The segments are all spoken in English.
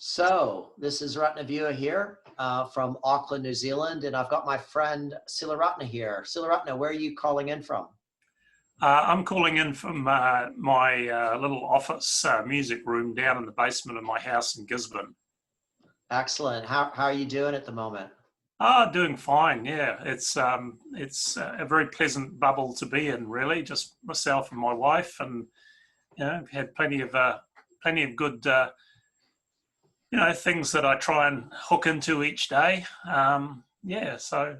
So this is Ratnaviewer here from Auckland, New Zealand, and I've got my friend Silaratna here. Silaratna, where are you calling in from? I'm calling in from my little office music room down in the basement of my house in Gisborne. Excellent. How are you doing at the moment? Doing fine. Yeah, it's a very pleasant bubble to be in. Really, just myself and my wife, and I've had plenty of good things that I try and hook into each day. So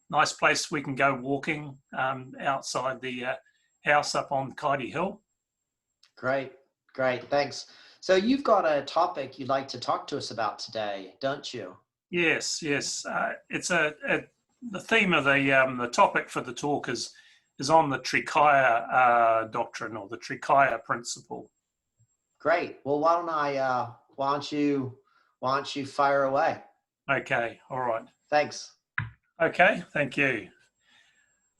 nice place we can go walking outside the house up on Kaiti Hill. Great, thanks. So you've got a topic you'd like to talk to us about today, don't you? Yes. It's the theme of the topic for the talk is on the Trikaya doctrine, or the Trikaya principle. Great. Well, why don't you fire away? Okay. All right. Thanks. Okay. Thank you.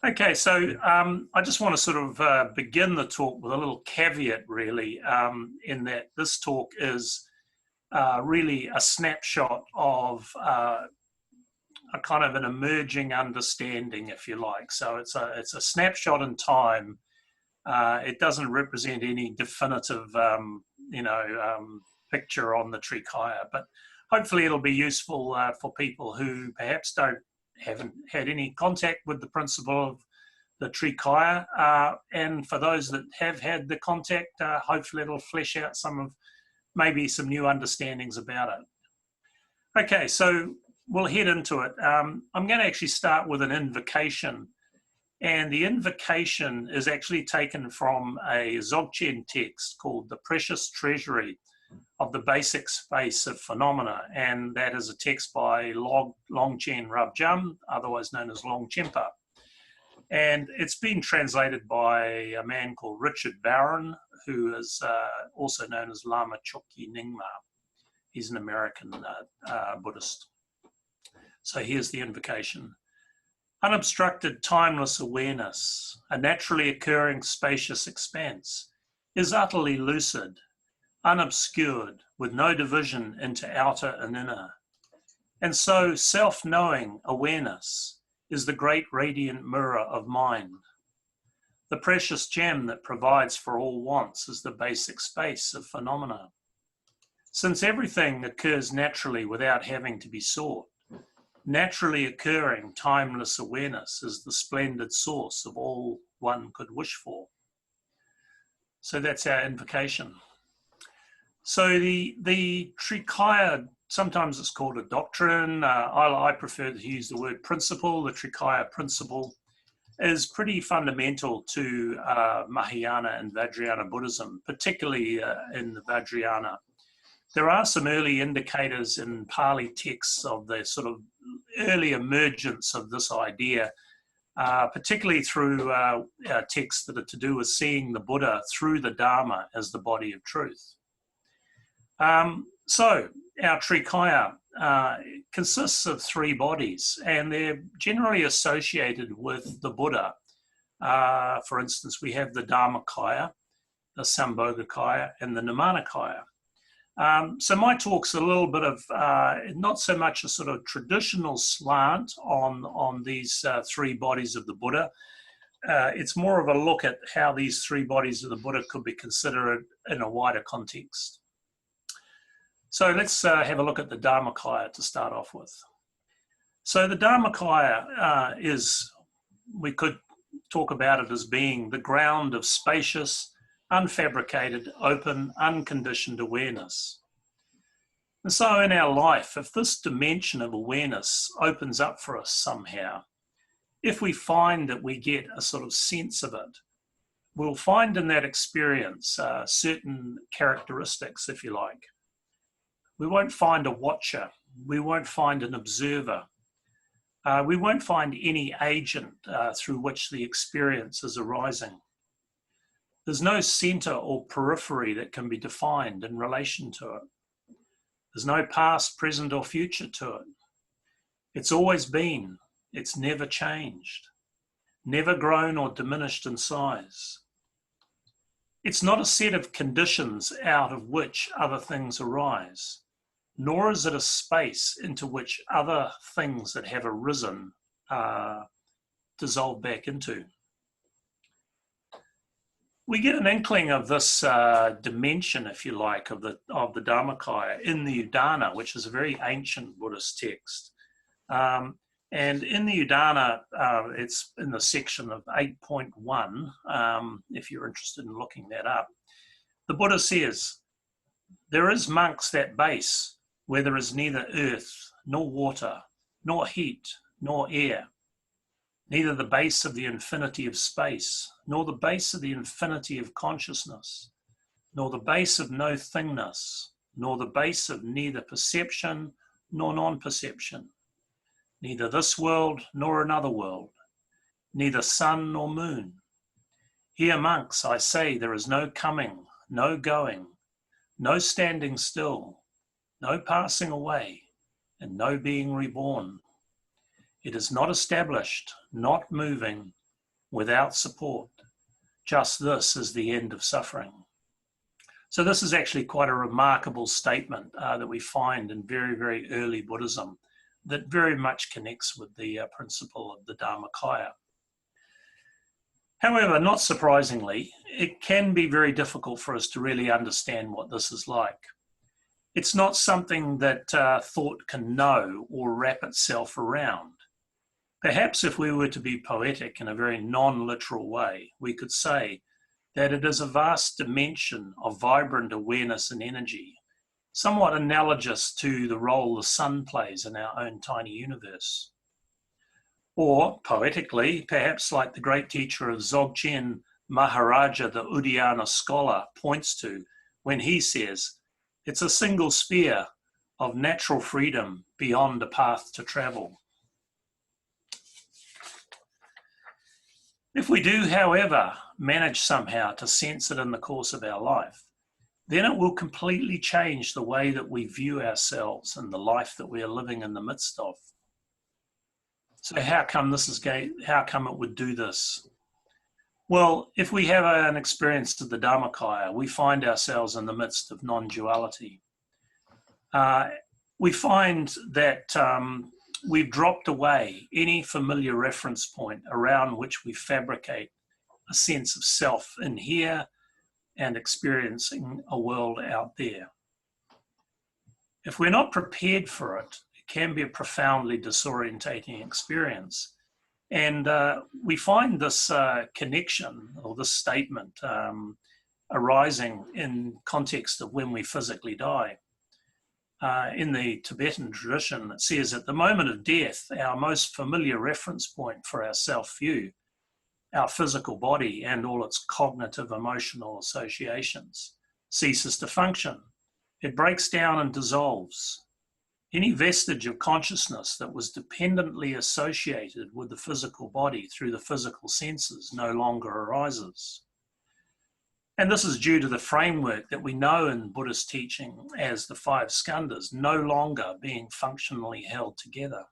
Okay, so I just want to sort of begin the talk with a little caveat, really, in that this talk is really a snapshot of a kind of an emerging understanding, if you like. So it's a snapshot in time. It doesn't represent any definitive, picture on the Trikaya, but hopefully it'll be useful for people who perhaps haven't had any contact with the principle of the Trikaya, and for those that have had the contact, hopefully it'll flesh out maybe some new understandings about it. Okay, so we'll head into it. I'm going to actually start with an invocation, and the invocation is actually taken from a Dzogchen text called The Precious Treasury of the Basic Space of Phenomena, and that is a text by Longchen Rabjam, otherwise known as Longchenpa. And it's been translated by a man called Richard Barron, who is also known as Lama Chokyi Nyingma. He's an American Buddhist. So here's the invocation. Unobstructed timeless awareness, a naturally occurring spacious expanse, is utterly lucid, unobscured, with no division into outer and inner. And so self-knowing awareness is the great radiant mirror of mind. The precious gem that provides for all wants is the basic space of phenomena. Since everything occurs naturally without having to be sought, naturally occurring timeless awareness is the splendid source of all one could wish for. So that's our invocation. So the Trikaya, sometimes it's called a doctrine. I prefer to use the word principle. The Trikaya principle is pretty fundamental to Mahayana and Vajrayana Buddhism, particularly in the Vajrayana. There are some early indicators in Pali texts of the sort of early emergence of this idea, particularly through texts that are to do with seeing the Buddha through the Dharma as the body of truth. So our Trikaya consists of three bodies, and they're generally associated with the Buddha. For instance, we have the Dharmakaya, the Sambhogakaya, and the Namunakaya. So my talk's a little bit of, not so much a sort of traditional slant on these three bodies of the Buddha. It's more of a look at how these three bodies of the Buddha could be considered in a wider context. So let's have a look at the Dharmakaya to start off with. So the Dharmakaya we could talk about it as being the ground of spacious, unfabricated, open, unconditioned awareness. And so in our life, if this dimension of awareness opens up for us somehow, if we find that we get a sort of sense of it, we'll find in that experience certain characteristics, if you like. We won't find a watcher. We won't find an observer. We won't find any agent through which the experience is arising. There's no center or periphery that can be defined in relation to it. There's no past, present, or future to it. It's always been. It's never changed, never grown or diminished in size. It's not a set of conditions out of which other things arise. nor is it a space into which other things that have arisen dissolve back into. We get an inkling of this dimension, if you like, of the Dharmakaya in the Udana, which is a very ancient Buddhist text. And in the Udana, it's in the section of 8.1, if you're interested in looking that up. The Buddha says, "There is, monks, that base where there is neither earth, nor water, nor heat, nor air, neither the base of the infinity of space, nor the base of the infinity of consciousness, nor the base of no thingness, nor the base of neither perception nor non-perception, neither this world nor another world, neither sun nor moon. Here, monks, I say, there is no coming, no going, no standing still, no passing away, and no being reborn. It is not established, not moving, without support. Just this is the end of suffering." So this is actually quite a remarkable statement that we find in very, very early Buddhism that very much connects with the principle of the Dharmakaya. However, not surprisingly, it can be very difficult for us to really understand what this is like. It's not something that thought can know or wrap itself around. Perhaps if we were to be poetic in a very non-literal way, we could say that it is a vast dimension of vibrant awareness and energy, somewhat analogous to the role the sun plays in our own tiny universe. Or, poetically, perhaps like the great teacher of Dzogchen Maharaja, the Udayana scholar, points to when he says, "It's a single sphere of natural freedom beyond a path to travel." If we do, however, manage somehow to sense it in the course of our life, then it will completely change the way that we view ourselves and the life that we are living in the midst of. So how come it would do this? Well, if we have an experience of the Dharmakaya, we find ourselves in the midst of non-duality. We find that we've dropped away any familiar reference point around which we fabricate a sense of self in here and experiencing a world out there. If we're not prepared for it, it can be a profoundly disorientating experience. And we find this connection or this statement arising in context of when we physically die. In the Tibetan tradition, it says at the moment of death, our most familiar reference point for our self-view, our physical body and all its cognitive emotional associations, ceases to function. It breaks down and dissolves. Any vestige of consciousness that was dependently associated with the physical body through the physical senses no longer arises. And this is due to the framework that we know in Buddhist teaching as the five skandhas no longer being functionally held together.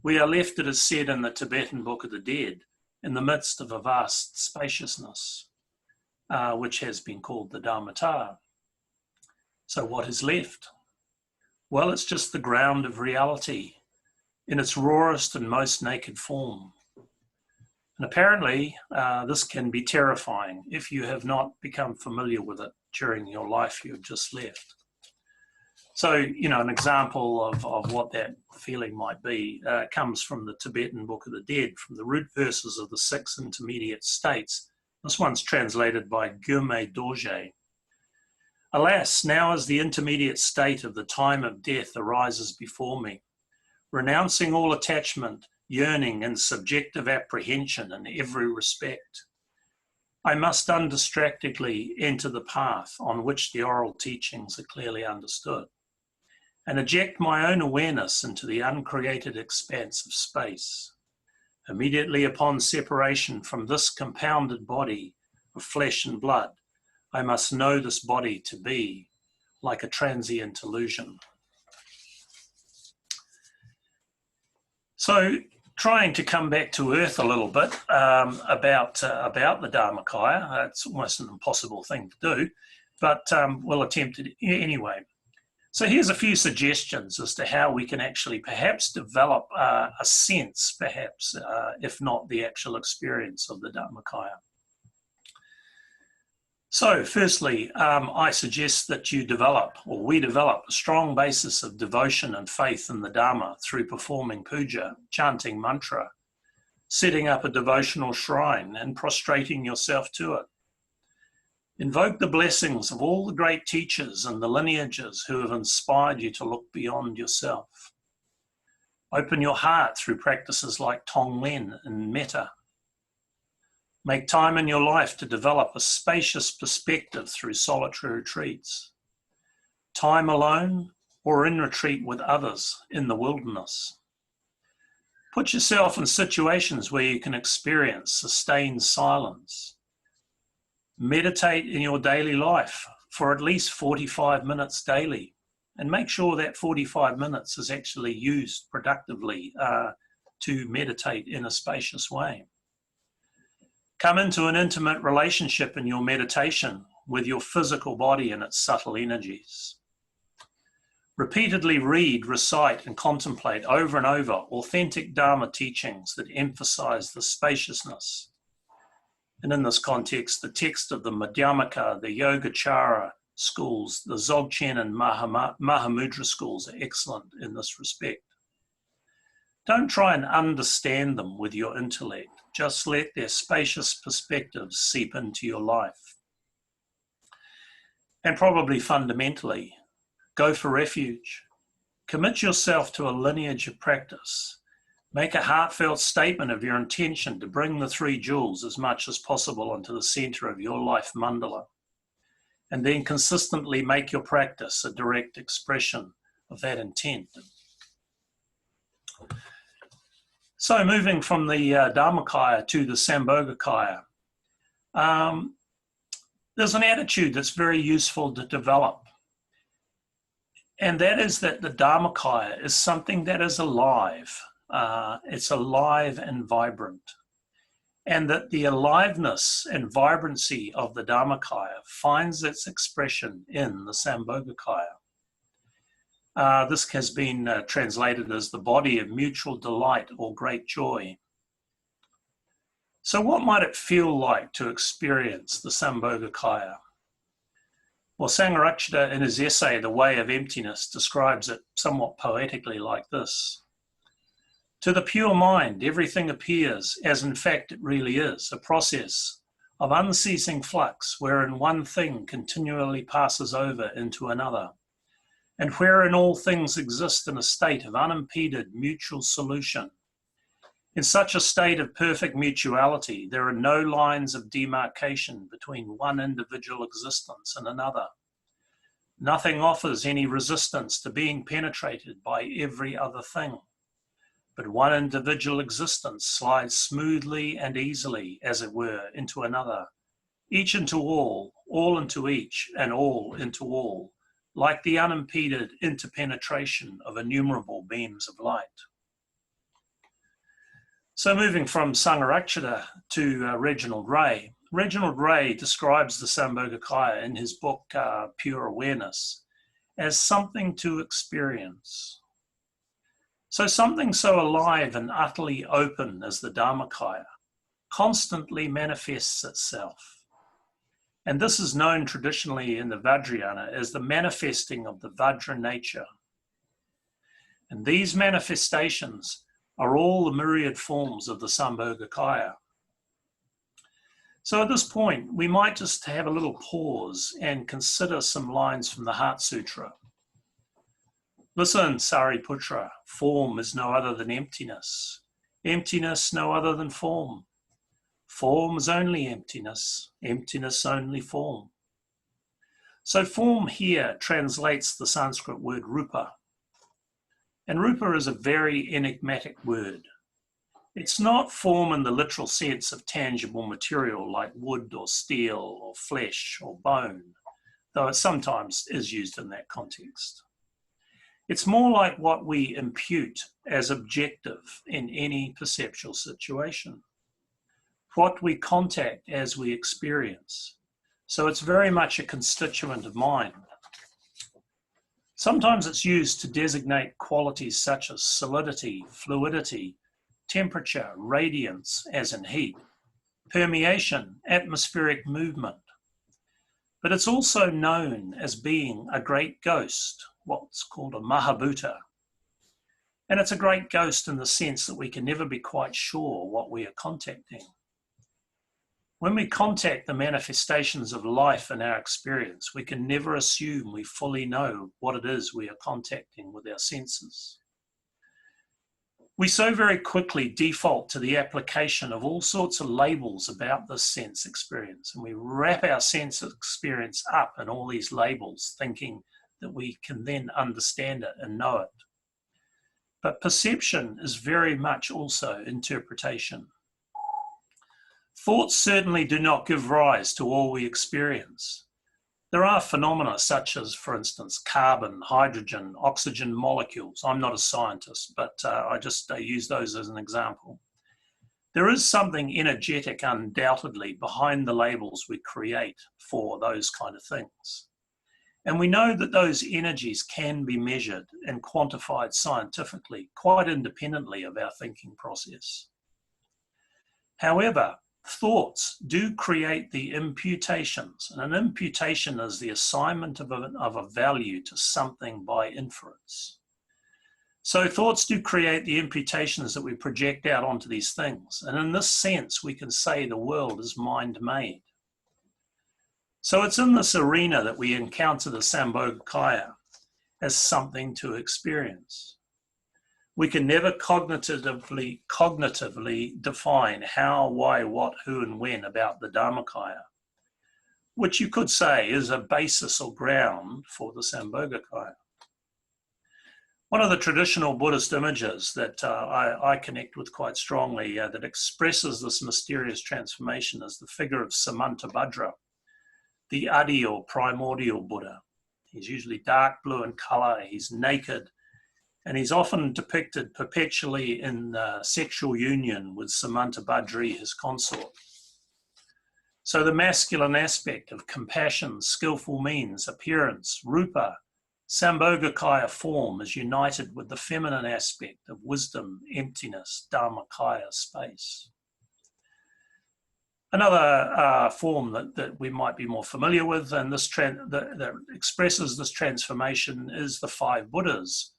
We are left, it is said in the Tibetan Book of the Dead, in the midst of a vast spaciousness, which has been called the Dharmatar. So what is left? Well, it's just the ground of reality in its rawest and most naked form. And apparently, this can be terrifying if you have not become familiar with it during your life you've just left. So, an example of what that feeling might be comes from the Tibetan Book of the Dead, from the root verses of the 6 intermediate states. This one's translated by Gyurme Dorje. "Alas, now as the intermediate state of the time of death arises before me, renouncing all attachment, yearning and subjective apprehension in every respect, I must undistractedly enter the path on which the oral teachings are clearly understood, and eject my own awareness into the uncreated expanse of space. Immediately upon separation from this compounded body of flesh and blood, I must know this body to be like a transient illusion." So, trying to come back to earth a little bit about the Dharmakaya. It's almost an impossible thing to do, but we'll attempt it anyway. So here's a few suggestions as to how we can actually perhaps develop a sense, perhaps, if not the actual experience of the Dharmakaya. So firstly, I suggest that you develop, or we develop, a strong basis of devotion and faith in the Dharma through performing puja, chanting mantra, setting up a devotional shrine and prostrating yourself to it. Invoke the blessings of all the great teachers and the lineages who have inspired you to look beyond yourself. Open your heart through practices like Tonglen and metta. Make time in your life to develop a spacious perspective through solitary retreats. Time alone or in retreat with others in the wilderness. Put yourself in situations where you can experience sustained silence. Meditate in your daily life for at least 45 minutes daily, and make sure that 45 minutes is actually used productively to meditate in a spacious way. Come into an intimate relationship in your meditation with your physical body and its subtle energies. Repeatedly read, recite, and contemplate over and over authentic Dharma teachings that emphasize the spaciousness. And in this context, the text of the Madhyamaka, the Yogacara schools, the Dzogchen and Mahamudra schools are excellent in this respect. Don't try and understand them with your intellect. Just let their spacious perspectives seep into your life. And probably fundamentally, go for refuge. Commit yourself to a lineage of practice. Make a heartfelt statement of your intention to bring the three jewels as much as possible into the center of your life mandala. And then consistently make your practice a direct expression of that intent. So moving from the Dharmakaya to the Sambhogakaya, there's an attitude that's very useful to develop. And that is that the Dharmakaya is something that is alive. It's alive and vibrant. And that the aliveness and vibrancy of the Dharmakaya finds its expression in the Sambhogakaya. This has been translated as the body of mutual delight or great joy. So what might it feel like to experience the Sambhogakaya? Well, Sangharakshita in his essay, The Way of Emptiness, describes it somewhat poetically like this. To the pure mind, everything appears as in fact it really is, a process of unceasing flux wherein one thing continually passes over into another, and wherein all things exist in a state of unimpeded mutual solution. In such a state of perfect mutuality, there are no lines of demarcation between one individual existence and another. Nothing offers any resistance to being penetrated by every other thing, but one individual existence slides smoothly and easily, as it were, into another, each into all into each, and all into all, like the unimpeded interpenetration of innumerable beams of light. So moving from Sangharakshita to Reginald Ray. Reginald Ray describes the Sambhogakaya in his book, Pure Awareness, as something to experience. So something so alive and utterly open as the Dharmakaya constantly manifests itself. And this is known traditionally in the Vajrayana as the manifesting of the Vajra nature. And these manifestations are all the myriad forms of the Sambhogakaya. So at this point, we might just have a little pause and consider some lines from the Heart Sutra. Listen, Sariputra, form is no other than emptiness. Emptiness no other than form. Form is only emptiness, emptiness only form. So form here translates the Sanskrit word rupa. And rupa is a very enigmatic word. It's not form in the literal sense of tangible material like wood or steel or flesh or bone, though it sometimes is used in that context. It's more like what we impute as objective in any perceptual situation, what we contact as we experience. So it's very much a constituent of mind. Sometimes it's used to designate qualities such as solidity, fluidity, temperature, radiance, as in heat, permeation, atmospheric movement. But it's also known as being a great ghost, what's called a mahabhuta. And it's a great ghost in the sense that we can never be quite sure what we are contacting. When we contact the manifestations of life in our experience, we can never assume we fully know what it is we are contacting with our senses. We so very quickly default to the application of all sorts of labels about this sense experience, and we wrap our sense experience up in all these labels, thinking that we can then understand it and know it. But perception is very much also interpretation. Thoughts certainly do not give rise to all we experience. There are phenomena such as, for instance, carbon, hydrogen, oxygen molecules. I'm not a scientist, but I just use those as an example. There is something energetic undoubtedly behind the labels we create for those kind of things. And we know that those energies can be measured and quantified scientifically, quite independently of our thinking process. However, thoughts do create the imputations, and an imputation is the assignment of a value to something by inference. So thoughts do create the imputations that we project out onto these things, and in this sense we can say the world is mind-made. So it's in this arena that we encounter the Sambhogakaya as something to experience. We can never cognitively define how, why, what, who, and when about the Dharmakaya, which you could say is a basis or ground for the Sambhogakaya. One of the traditional Buddhist images that I connect with quite strongly that expresses this mysterious transformation is the figure of Samantabhadra, the Adi or primordial Buddha. He's usually dark blue in color, he's naked, and he's often depicted perpetually in sexual union with Samantabhadri, his consort. So the masculine aspect of compassion, skillful means, appearance, rupa, Sambhogakaya form is united with the feminine aspect of wisdom, emptiness, Dharmakaya, space. Another form that we might be more familiar with and that expresses this transformation is the five Buddhas,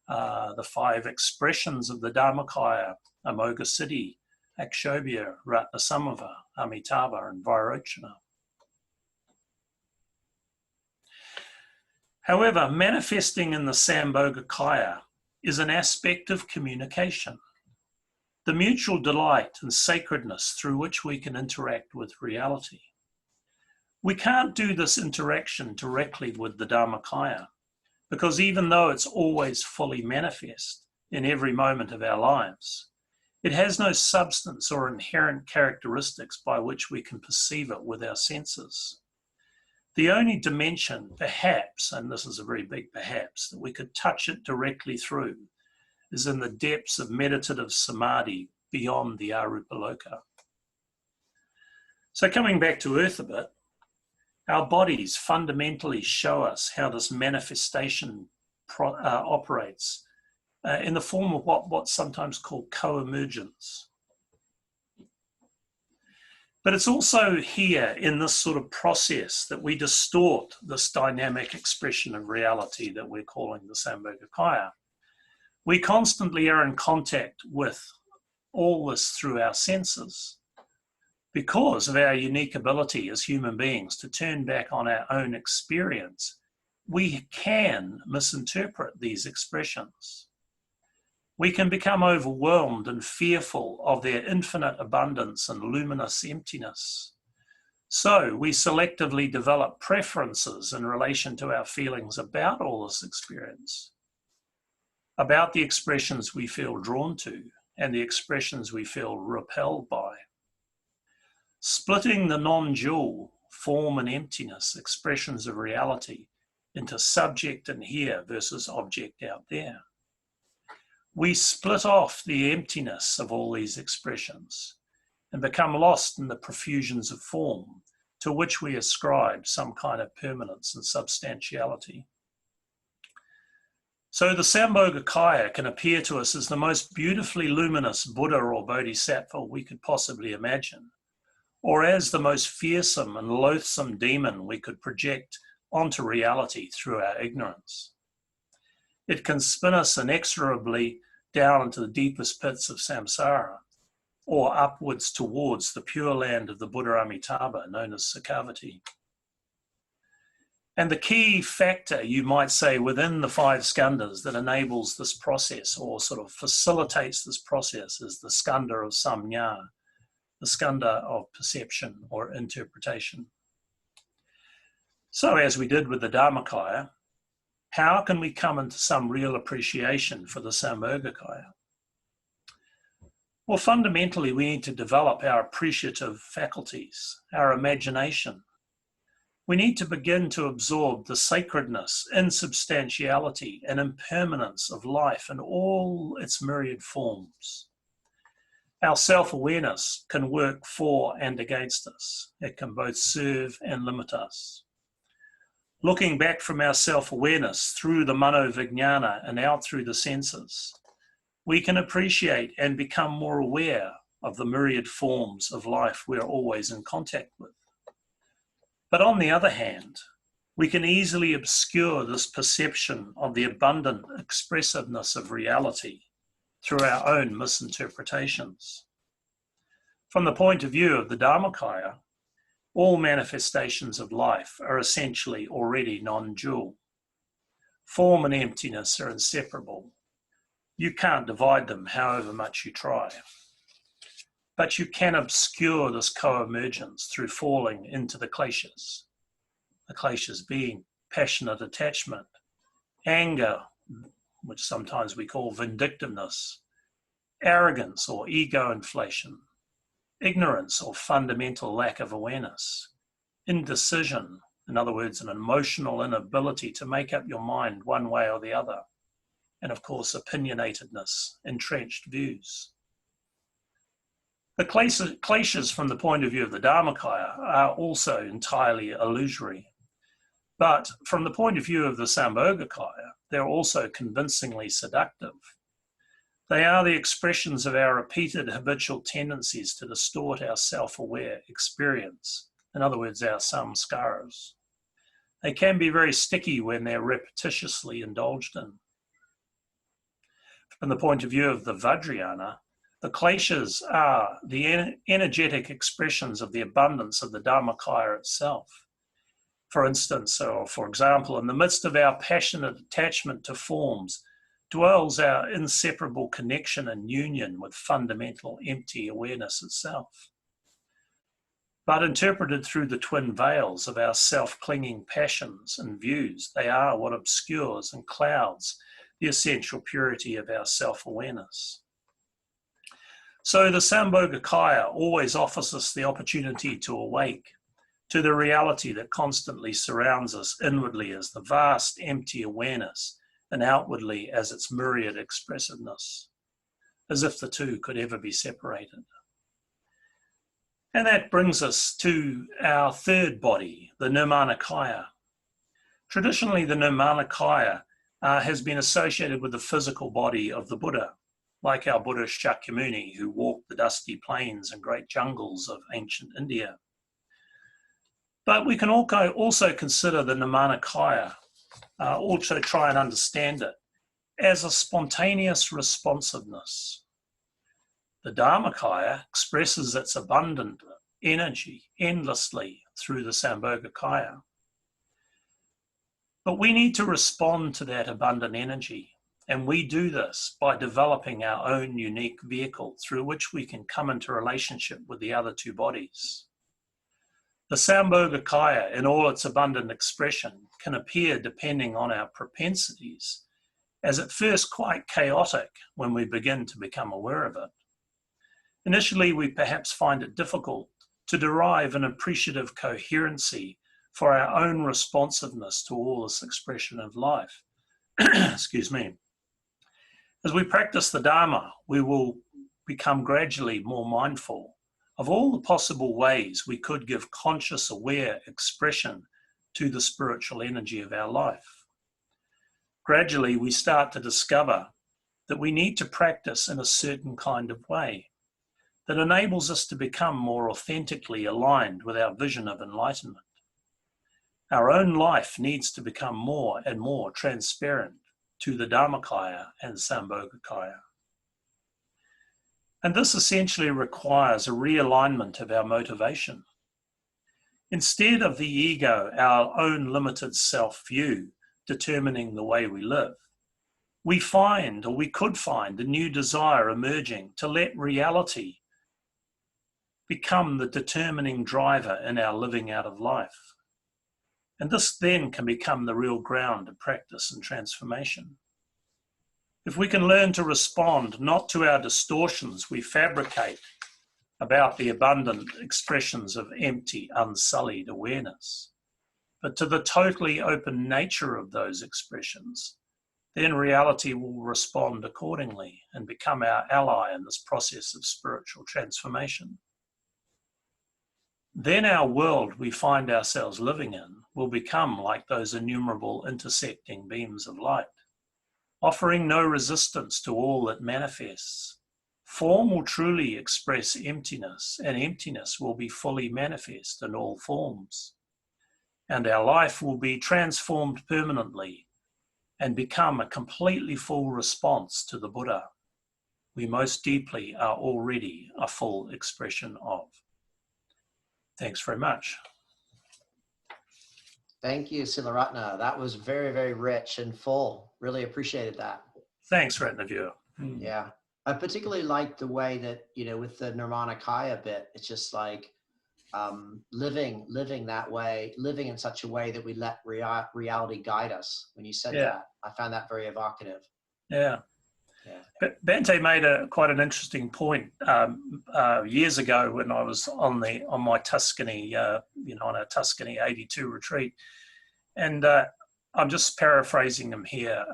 the five expressions of the Dharmakaya, Amoghasiddhi, Akshobhya, Ratnasamava, Amitabha, and Vairochana. However, manifesting in the Sambhogakaya is an aspect of communication, the mutual delight and sacredness through which we can interact with reality. We can't do this interaction directly with the Dharmakaya, because even though it's always fully manifest in every moment of our lives, it has no substance or inherent characteristics by which we can perceive it with our senses. The only dimension, perhaps, and this is a very big perhaps, that we could touch it directly through is in the depths of meditative samadhi beyond the Arubaloka. So coming back to Earth a bit, our bodies fundamentally show us how this manifestation operates in the form of what's sometimes called co-emergence. But it's also here in this sort of process that we distort this dynamic expression of reality that we're calling the Sambhogakaya. We constantly are in contact with all this through our senses because of our unique ability as human beings to turn back on our own experience. We can misinterpret these expressions. We can become overwhelmed and fearful of their infinite abundance and luminous emptiness. So we selectively develop preferences in relation to our feelings about all this experience, about the expressions we feel drawn to and the expressions we feel repelled by. Splitting the non-dual form and emptiness expressions of reality into subject and here versus object out there. We split off the emptiness of all these expressions and become lost in the profusions of form to which we ascribe some kind of permanence and substantiality. So the Sambhogakaya can appear to us as the most beautifully luminous Buddha or Bodhisattva we could possibly imagine, or as the most fearsome and loathsome demon we could project onto reality through our ignorance. It can spin us inexorably down into the deepest pits of samsara, or upwards towards the pure land of the Buddha Amitabha, known as Sakavati. And the key factor, you might say, within the 5 skandhas that enables this process or sort of facilitates this process is the skandha of samnya, the skandha of perception or interpretation. So as we did with the Dharmakaya, how can we come into some real appreciation for the Sambhogakaya? Well, fundamentally, we need to develop our appreciative faculties, our imagination. We need to begin to absorb the sacredness, insubstantiality, and impermanence of life in all its myriad forms. Our self-awareness can work for and against us. It can both serve and limit us. Looking back from our self-awareness through the mano-vijnana and out through the senses, we can appreciate and become more aware of the myriad forms of life we're always in contact with. But on the other hand, we can easily obscure this perception of the abundant expressiveness of reality through our own misinterpretations. From the point of view of the Dharmakaya, all manifestations of life are essentially already non-dual. Form and emptiness are inseparable. You can't divide them however much you try. But you can obscure this co-emergence through falling into the kleshas. The kleshas being passionate attachment, anger, which sometimes we call vindictiveness, arrogance or ego inflation, ignorance or fundamental lack of awareness, indecision, in other words, an emotional inability to make up your mind one way or the other, and of course, opinionatedness, entrenched views. The kleshas from the point of view of the Dharmakaya are also entirely illusory. But from the point of view of the Sambhogakaya, they're also convincingly seductive. They are the expressions of our repeated habitual tendencies to distort our self-aware experience, in other words, our samskaras. They can be very sticky when they're repetitiously indulged in. From the point of view of the Vajrayana, the kleshas are the energetic expressions of the abundance of the Dharmakaya itself. For instance, or for example, in the midst of our passionate attachment to forms dwells our inseparable connection and union with fundamental empty awareness itself. But interpreted through the twin veils of our self-clinging passions and views, they are what obscures and clouds the essential purity of our self-awareness. So the Sambhogakaya always offers us the opportunity to awake to the reality that constantly surrounds us inwardly as the vast empty awareness and outwardly as its myriad expressiveness, as if the two could ever be separated. And that brings us to our third body, the Namunakaya. Traditionally, the Namunakaya has been associated with the physical body of the Buddha, like our Buddha Shakyamuni, who walked the dusty plains and great jungles of ancient India. But we can also consider the Namunakaya, also try and understand it as a spontaneous responsiveness. The Dharmakaya expresses its abundant energy endlessly through the Sambhogakaya. But we need to respond to that abundant energy, and we do this by developing our own unique vehicle through which we can come into relationship with the other two bodies. The Sambhogakaya, in all its abundant expression, can appear, depending on our propensities, as at first quite chaotic when we begin to become aware of it. Initially, we perhaps find it difficult to derive an appreciative coherency for our own responsiveness to all this expression of life. Excuse me. As we practice the Dharma, we will become gradually more mindful of all the possible ways we could give conscious, aware expression to the spiritual energy of our life. gradually we start to discover that we need to practice in a certain kind of way that enables us to become more authentically aligned with our vision of enlightenment. Our own life needs to become more and more transparent to the Dharmakaya and Sambhogakaya. And this essentially requires a realignment of our motivation. Instead of the ego, our own limited self-view, determining the way we live, we find, or we could find, a new desire emerging to let reality become the determining driver in our living out of life. And this then can become the real ground of practice and transformation. If we can learn to respond not to our distortions we fabricate about the abundant expressions of empty, unsullied awareness, but to the totally open nature of those expressions, then reality will respond accordingly and become our ally in this process of spiritual transformation. Then our world we find ourselves living in will become like those innumerable intersecting beams of light, offering no resistance to all that manifests. Form will truly express emptiness, and emptiness will be fully manifest in all forms. And our life will be transformed permanently and become a completely full response to the Buddha we most deeply are already a full expression of. Thanks very much. Thank you, Silaratna. That was very, very rich and full. Really appreciated that. Thanks, Ratnaviewer. Yeah. I particularly like the way that, you know, with the Namunakaya bit, it's just like living that way, living in such a way that we let reality guide us. When you said that, I found that very evocative. Yeah. But Bhante made quite an interesting point years ago when I was on my Tuscany, on a Tuscany 82 retreat, and I'm just paraphrasing him here.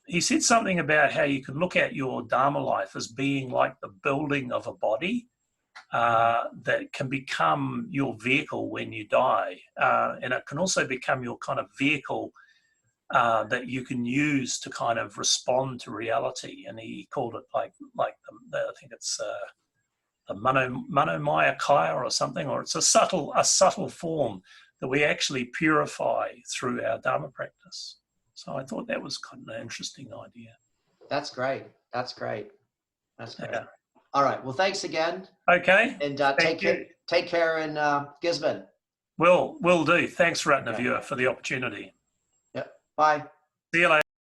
He said something about how you can look at your Dharma life as being like the building of a body that can become your vehicle when you die, and it can also become your kind of vehicle that you can use to kind of respond to reality. And he called it like I think it's the Namunakaya or something, or it's a subtle form that we actually purify through our Dharma practice. So I thought that was kind of an interesting idea. That's great. That's great. That's great. Yeah. All right. Well, thanks again. Okay. And take care in Gisborne. Will do. Thanks, Ratnaviewer, for the opportunity. Yep. Bye. See you later.